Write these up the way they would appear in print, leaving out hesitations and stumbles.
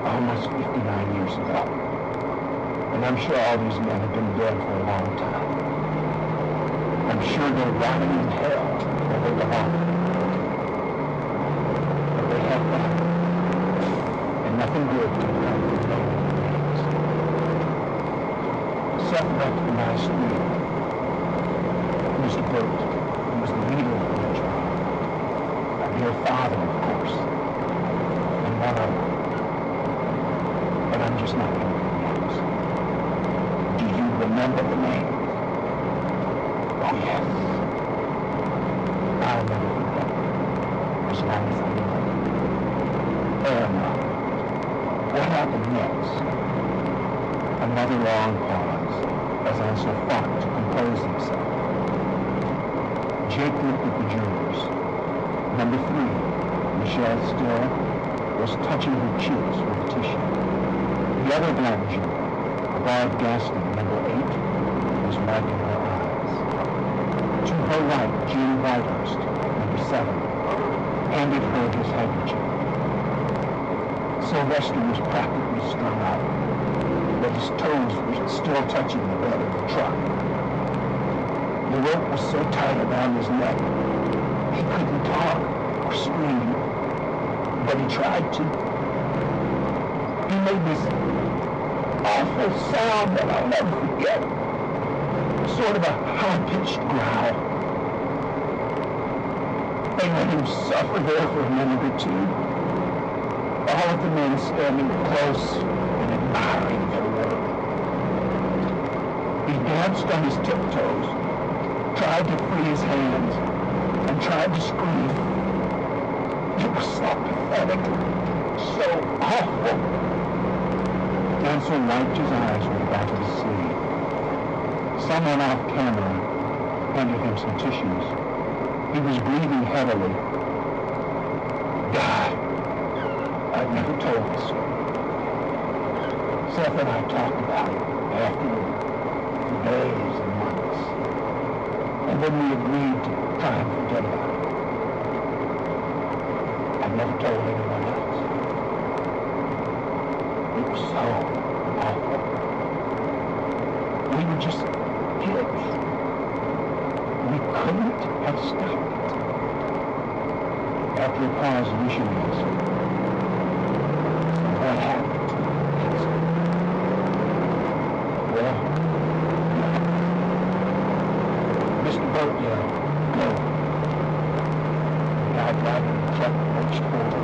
almost 59 years ago. And I'm sure all these men have been dead for a long time. I'm sure they're rotting in hell where they belong. But they have that. And nothing good can come from their remains. Seth recognized me. Mr. Burt, who was the leader of the regiment. Your father, of course. And one other. But I'm just not going to pronounce. Do you remember the name? Oh, yes. I'll never forget it. As long as I live. Irma. What happened next? Another long pause as Ansel fought to compose himself. Jake looked at the jurors. Number 3, Michelle Still, was touching her cheeks with tissue. The other black juror, Bard Gaston, number 8, was wiping her eyes. To her right, Jean Whitehurst, number 7, handed her his handkerchief. Sylvester was practically strung out, but his toes were still touching the bed of the truck. The rope was so tight around his neck, he couldn't talk or scream, but he tried to. He made this awful sound that I'll never forget, sort of a high-pitched growl. They let him suffer there for a minute or two, all of the men standing close and admiring their work. He danced on his tiptoes, tried to free his hands, and tried to scream. It was so pathetic, so awful. Ansel wiped his eyes with the back of his sleeve. Someone off camera handed him some tissues. He was breathing heavily. God, I've never told this story. Seth and I talked about it afterward for days and months. And then we agreed to try and forget about it. I've never told anyone else. It was so awful. We were just kids. We couldn't have stopped it. After a pause, Alicia answered. What happened? Well, Mr. Burt yelled, go. The guy driving the truck lurched forward.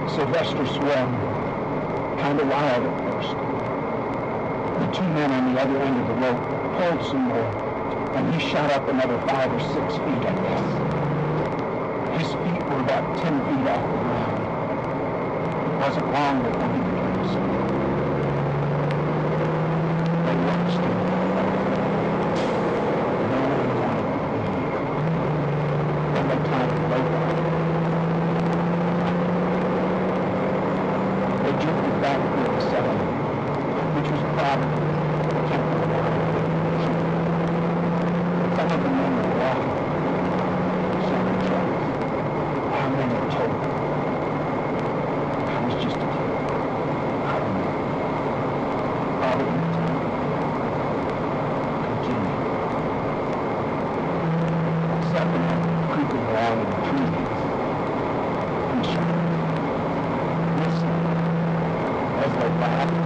Sylvester swung, kind of wild at first. The 2 men on the other end of the rope pulled some more, and he shot up another 5 or 6 feet, I guess. His feet were about 10 feet off the ground. It wasn't long before he began to speak. They watched him. No one wanted to leave. Then they tied the rope on. They drifted back toward the Salem, which was probably the temple of our religion. Some of the men were walking. Some were trucks. How many were told? I was just a kid. I don't know. Probably 10. Continue. Second, creeping along in the trees. And shouting. Listen. As they laughed,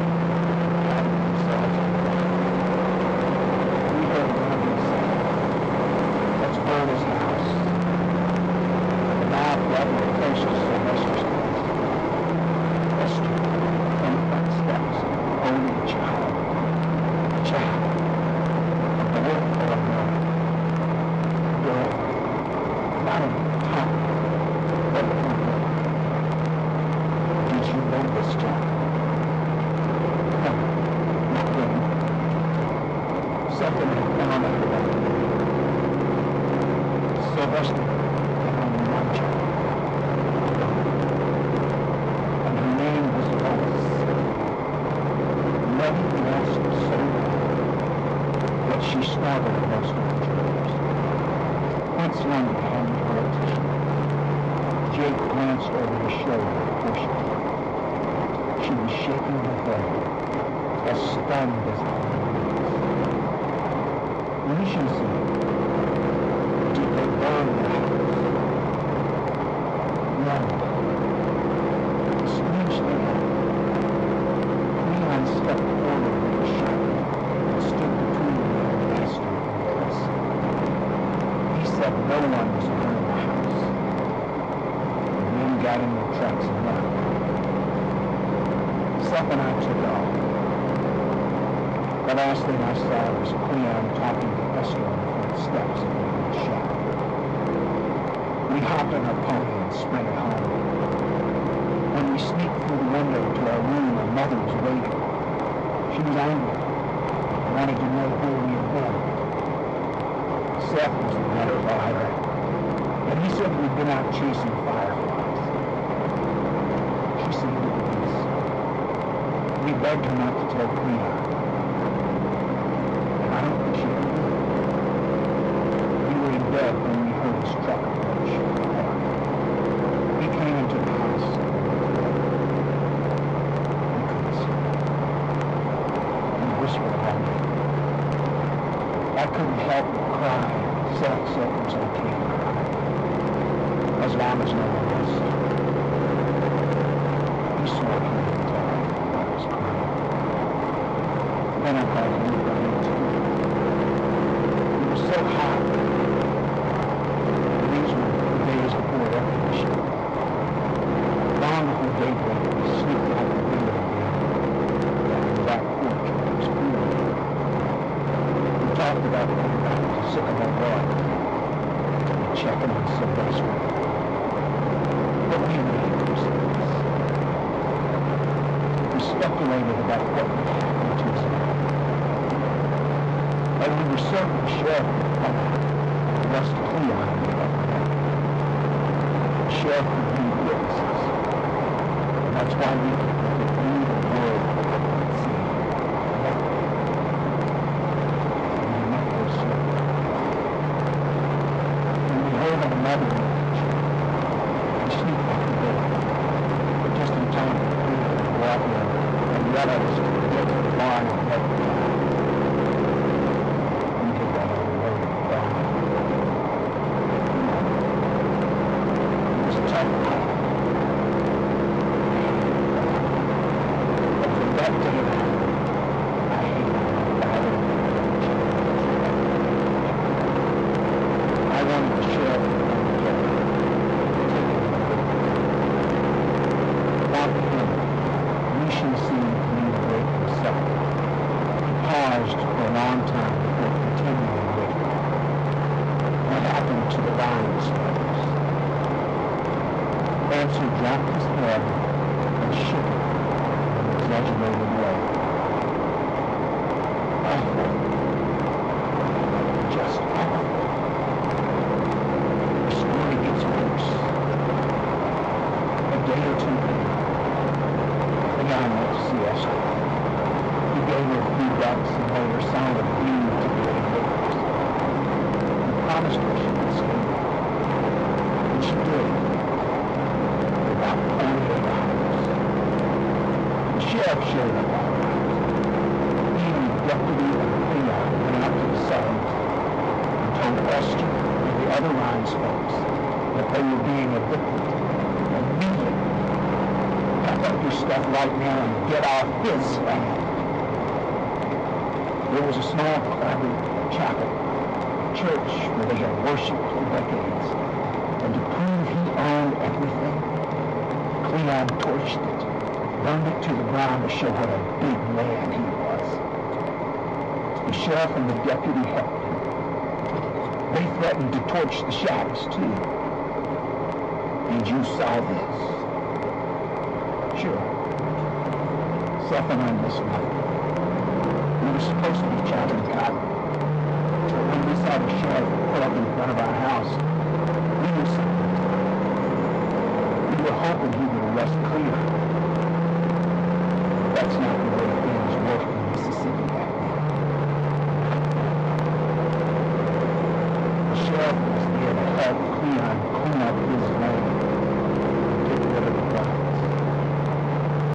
patted themselves on the back. We heard one of them say, let's burn his house. The mouth leveled close to Sylvester's face. Esther, on the front steps, holding a child. A child. A boy or a girl. A girl. Not a top, but a girl. Did you know this child? No, not really. Second had found everybody. Sylvester had only one child. And her name was Lois. Nothing asked so well that she startled most of the jurors. Quince London handed her a tissue. Jake glanced over his shoulder at Bushman. She was shaking her head, as stunned as I was. Alicia said, "Did they burn the house?" "No." Strangely enough, Leon stepped forward with a shotgun and stood between me and Master and Chris. He said no one was burning the house. The men got in their trucks and left. Seth and I took off. The last thing I saw was Cleon talking to Esther on the front steps of the shop. We hopped on our pony and sprinted home. When we sneaked through the window to our room, my mother was waiting. She was angry and wanted to know where we had been. Seth was the better liar, and he said we'd been out chasing fireflies. She seemed at peace. We begged her not to tell Cleon. And I don't think she ever did. We were in bed when we heard his truck approach. He came into the house. We couldn't see. He whispered about me. I couldn't help but cry. Seth said it was okay to cry, as long as no one else saw. He swore he wouldn't tell anyone I was crying. Then I thought he would run into me. It was so hot. These were the days before air conditioning. Long before daybreak, we sneaked out the window again. Down the back porch where it was cool. We talked about going back to Sycamore Rock and checking on Sylvester. But we made mistakes. We speculated about what would happen to his life. And we were certain the sheriff would come out and arrest Cleon and the other men. The sheriff would need witnesses. And that's why we could believe the word we could see. And we met those slowly. When we heard of another marriage, we sneaked out the door, but just in time to Cleon and walk in and yell at us to get to the barn and let them out. We did that on the road to the barn. It was a tough night. But from that day on, I hated my father. I wanted the sheriff to come together, take him to the without him, Lucian seemed to need a break himself. He paused for a long time before continuing with what happened to the Lyons brothers. Ansel dropped his head and shook it in an exaggerated way. Awful. Just awful. The story gets worse. A day or two later, Leon went to see Esther. He gave her a few bucks and later signed a deed to the neighbors. He promised her she would stay there. And she did. For about 48 hours. The sheriff showed up all right. He and the deputy and Cleon went out to the settlement and told Esther and the other Lyons folks that they were being evicted immediately. Pack up your stuff right now and get off his land. There was a small private chapel, a church where they had worshipped for decades. And to prove he owned everything, Cleon torched it, burned it to the ground to show what a big man he was. The sheriff and the deputy helped him. They threatened to torch the shacks too. And you saw this. Sure. Seth and I missed nothing. We were supposed to be chopping cotton. But when we saw the sheriff pull up in front of our house, we knew something. We were hoping he would arrest Cleon.